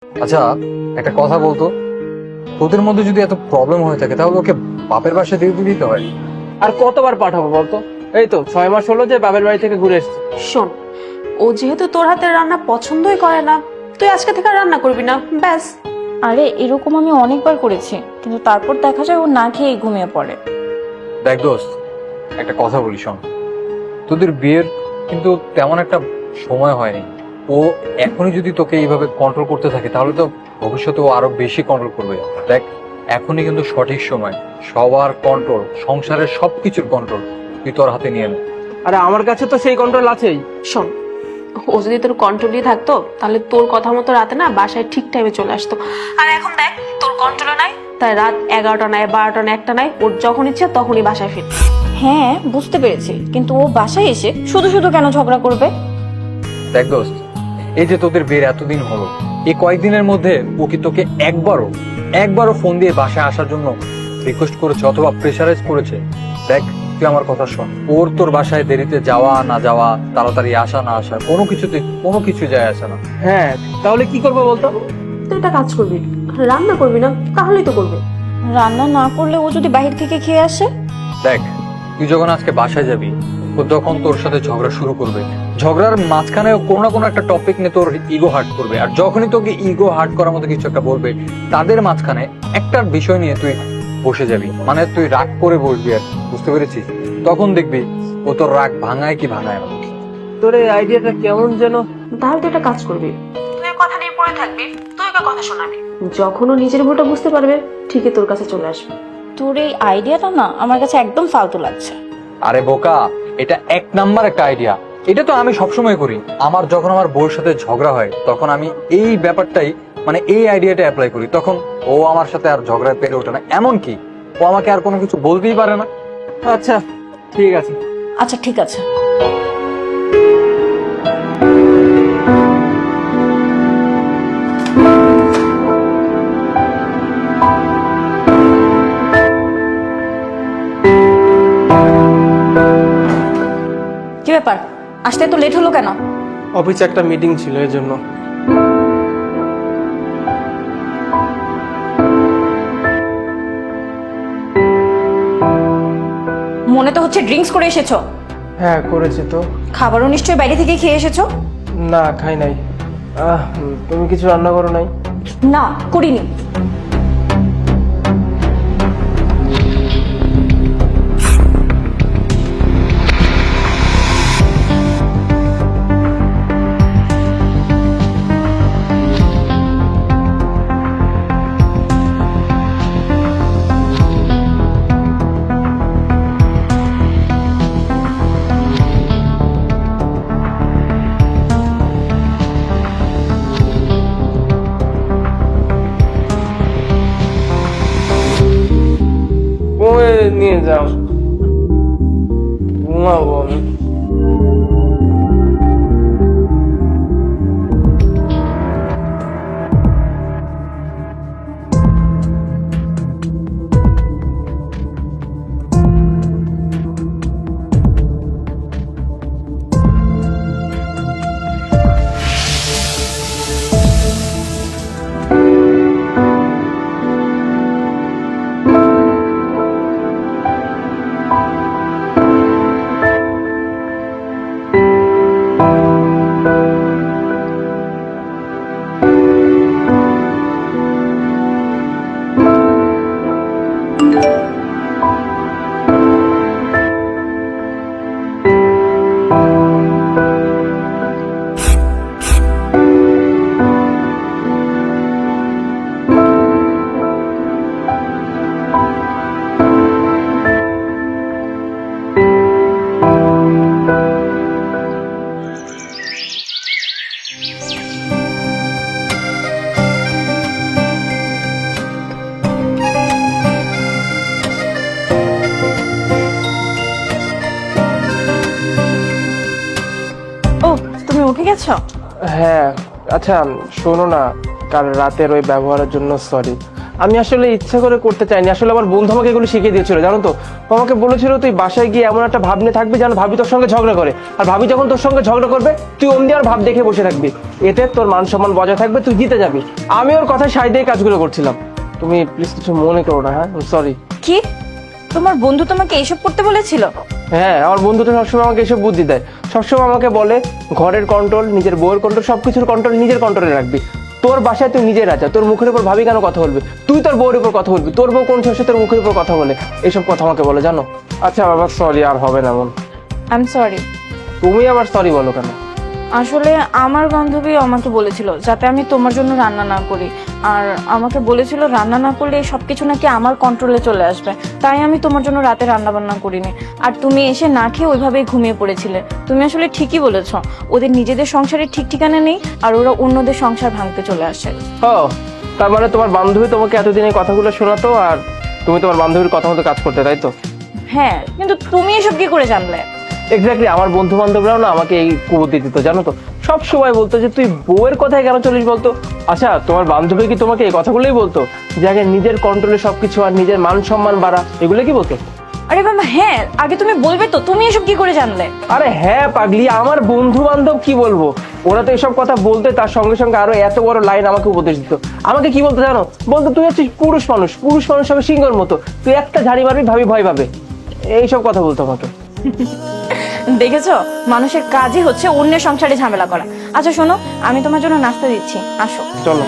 আচ্ছা, একটা কথা বলতো, তোদের মধ্যে যদি এত প্রবলেম হয়ে থাকে তাহলে ওকে বাপের বাসায় দিয়ে দিতে হয়। আর কতবার পাঠাবো বলতো? এই তো 6 মাস হলো যে বাপের বাড়ি থেকে ঘুরে এসেছি। শোন, ও যেহেতু তোর হাতের রান্না পছন্দই করে না, তুই আজকে থেকে আর রান্না করবি না, ব্যাস। আরে এরকম আমি অনেকবার করেছি, কিন্তু তারপর দেখা যায় ও না খেয়ে ঘুমিয়ে পড়ে। দেখ দোস্ত, একটা কথা বলি শোন, তোদের বিয়ের কিন্তু তেমন একটা সময় হয়নি। ও এখনই যদি তোকে এইভাবে কন্ট্রোল করতে থাকে তাহলে তো ভবিষ্যতে ও আরো বেশি কন্ট্রোল করবে। দেখ, এখনই কিন্তু সঠিক সময়, সবার কন্ট্রোল, সংসারের সবকিছুর কন্ট্রোল তুই তোর হাতে নিয়ে নে। আরে আমার কাছে তো সেই কন্ট্রোল আছেই। শোন, ও যদি তোর কন্ট্রোলই থাকতো তাহলে তোর কথা মতো রাতে না বাসায় ঠিক টাইমে চলে আসতো। আর এখন দেখ, তোর কন্ট্রোলে নাই, তাই রাত 11টা নাই, 12টা নাই, 1টা নাই, ওর যখন ইচ্ছে তখনই বাসায় ফির। হ্যাঁ বুঝতে পেরেছি, কিন্তু ও বাসায় এসে শুধু শুধু কেন ঝগড়া করবে? দেখ দোস্ত, এই যে তোদের বিয়ের এতদিন হলো, এই কয়েকদিনের মধ্যে ও কি তোকে একবারও ফোন দিয়ে বাসায় আসার জন্য রিকোয়েস্ট করেছে অথবা প্রেসারাইজ করেছে? দেখ, তুই আমার কথা শোন, ওর তোর বাসায় দেরিতে যাওয়া না যাওয়া, তাড়াতাড়ি আসা না আসা, কোনো কিছু যায় আসে না। হ্যাঁ, তাহলে কি করবো বলতো? তুই একটা কাজ করবি, রান্না করবি না, তাহলেই তো করবে। রান্না না করলে ও যদি বাইরে থেকে খেয়ে আসে? দেখ, তুই যখন আজকে বাসায় যাবি, ও তখন তোর সাথে ঝগড়া শুরু করবে। ঝগড়ার মাঝখানে কোনো না কোনো একটা টপিক নিয়ে তোর ইগো হার্ট করবে, আর যখনই তোকে ইগো হার্ট করার মতো কিছু একটা বলবে, তাদের মাঝখানে একটা বিষয় নিয়ে তুই বসে যাবি, মানে তুই রাগ করে বসবি। আর বুঝতে পেরেছিস? তখন দেখবি ও তোর রাগ ভাঙায় কি ভাঙায় না। তোর এই আইডিয়াটা কেমন যেন। তাহলে তুই একটা কাজ করবি, তুই ওর কথা নিয়ে পড়ে থাকবি, তুই ওকে কথা শোনাবি, যখন ও নিজের ভুলটা বুঝতে পারবে ঠিকই তোর কাছে চলে আসবে। তোর এই আইডিয়াটা না আমার কাছে একদম ফালতু লাগছে। আরে বোকা, এটা 1 নাম্বার একটা আইডিয়া। এটা তো আমি সবসময় করি। যখন আমার বউর সাথে ঝগড়া হয় তখন আমি এই ব্যাপারটাই, মানে এই আইডিয়াটা অ্যাপ্লাই করি, তখন ও আমার সাথে আর ঝগড়ায় পেরে ওঠে না। এমন কি ও আমাকে আর কোনো কিছু বলতেই পারে না। আচ্ছা ঠিক আছে। আচ্ছা ঠিক আছে। কি ব্যাপার, আসতে তো লেট হলো কেন? অফিসে একটা মিটিং ছিল এই জন্য। মনে তো হচ্ছে ড্রিঙ্কস করে এসেছো। হ্যাঁ করেছি তো। খাবারও নিশ্চয়ই বাইরে থেকে খেয়ে এসেছো। না খাই নাই। তুমি কিছু রান্না করো নাই? না করিনি। ওই নিয়ে যাও, ঘুমাবো আমি। ও তুমি উঠে গেছো? হ্যাঁ। আচ্ছা শোনো না, কাল রাতের ওই ব্যবহারের জন্য সরি। আমি আসলে ইচ্ছা করে করতে চাইনি, আসলে আমার বন্ধু আমাকে এগুলো শিখিয়ে দিয়েছিল, জানো তো। ও আমাকে বলেছিল তুই বাসায় গিয়ে এমন একটা ভাব নিয়ে থাকবি যেন ভাবি তোর সঙ্গে ঝগড়া করে, আর ভাবি যখন তোর সঙ্গে ঝগড়া করবে তুই অমনি আর ভাব দেখে বসে থাকবি, এতে তোর মান সম্মান বজায় থাকবে, তুই জিতে যাবি। আমি ওর কথায় সাই দিয়ে কাজগুলো করছিলাম। তুমি প্লিজ কিছু মনে করো না, হ্যাঁ সরি। কি তোমার বন্ধু তোমাকে এসব করতে বলেছিল? হ্যাঁ, আমার বন্ধু তো সবসময় আমাকে এসব বুদ্ধি দেয়, সবসময় আমাকে বলে ঘরের কন্ট্রোল, নিজের বউয়ের কন্ট্রোল, সবকিছুর কন্ট্রোল নিজের কন্ট্রোলে রাখবি। তোর বাসায় তুই নিজের রাজা, তোর মুখের উপর ভাবি কেন কথা বলবি, তুই তোর বউয়ের উপর কথা বলবি, তোর বউ কোন শেষে তোর মুখের উপর কথা বলে, এইসব কথা আমাকে বলে, জানো। আচ্ছা বাবা সরি, আর হবে না এমন। I am sorry. তুমি আবার সরি বলো কেন? আসলে আমার বান্ধবী আমাকে বলেছিল যাতে আমি তোমার জন্য রান্না না করি, আর আমাকে বলেছিল রান্না না করলে সবকিছু নাকি আমার কন্ট্রোলে চলে আসবে, তাই আমি তোমার জন্য রাতে রান্না বান্না করিনি। আর তুমি এসে না খেয়ে ওইভাবেই ঘুমিয়ে পড়েছিলে। তুমি আসলে ঠিকই বলেছ, ওদের নিজেদের সংসারে ঠিক ঠিকানা নেই, আর ওরা অন্যদের সংসার ভাঙতে চলে আসে। ও, তার মানে তোমার বান্ধবী তোমাকে এতদিন এই কথাগুলো শোনাতো, আর তুমি তোমার বান্ধবীর কথা মতো কাজ করতে, তাই তো? হ্যাঁ, কিন্তু তুমি এসব কি করে জানলে? এক্স্যাক্টলি, আমার বন্ধু বান্ধবরাও না আমাকে এই কুবুদ্ধি দিত, জানো তো। সব সময় বলতো যে তুই বউয়ের কথায় কেন চলিস বলতো। আচ্ছা, তোমার বান্ধবী কি তোমাকে এই কথাগুলোই বলতো যে আগে নিজের কন্ট্রোলে সবকিছু, আর নিজের মান সম্মান বাড়া, এগুলো কি বলতো? আরে বাবা হ্যাঁ, আগে তুমি বলবে তো তুমি এসব কি করে জানলে? আরে হ্যাঁ পাগলি, আমার বন্ধু বান্ধব কি বলবো, ওরা তো এসব কথা বলতে, তার সঙ্গে সঙ্গে আরো এত বড় লাইন আমাকে উপদেশ দিত। আমাকে কি বলতো জানো? বলতো তুই হচ্ছিস পুরুষ মানুষ, পুরুষ মানুষ হবে সিংহের মতো, তুই একটা ঝাড়ি মারবি ভাবি ভয় পাবে, এইসব কথা বলতো আমাকে। দেখেছো, মানুষের কাজই হচ্ছে অন্যের সংসারে ঝামেলা করা। আচ্ছা শোনো, আমি তোমার জন্য নাস্তা দিচ্ছি, আসো। চলো।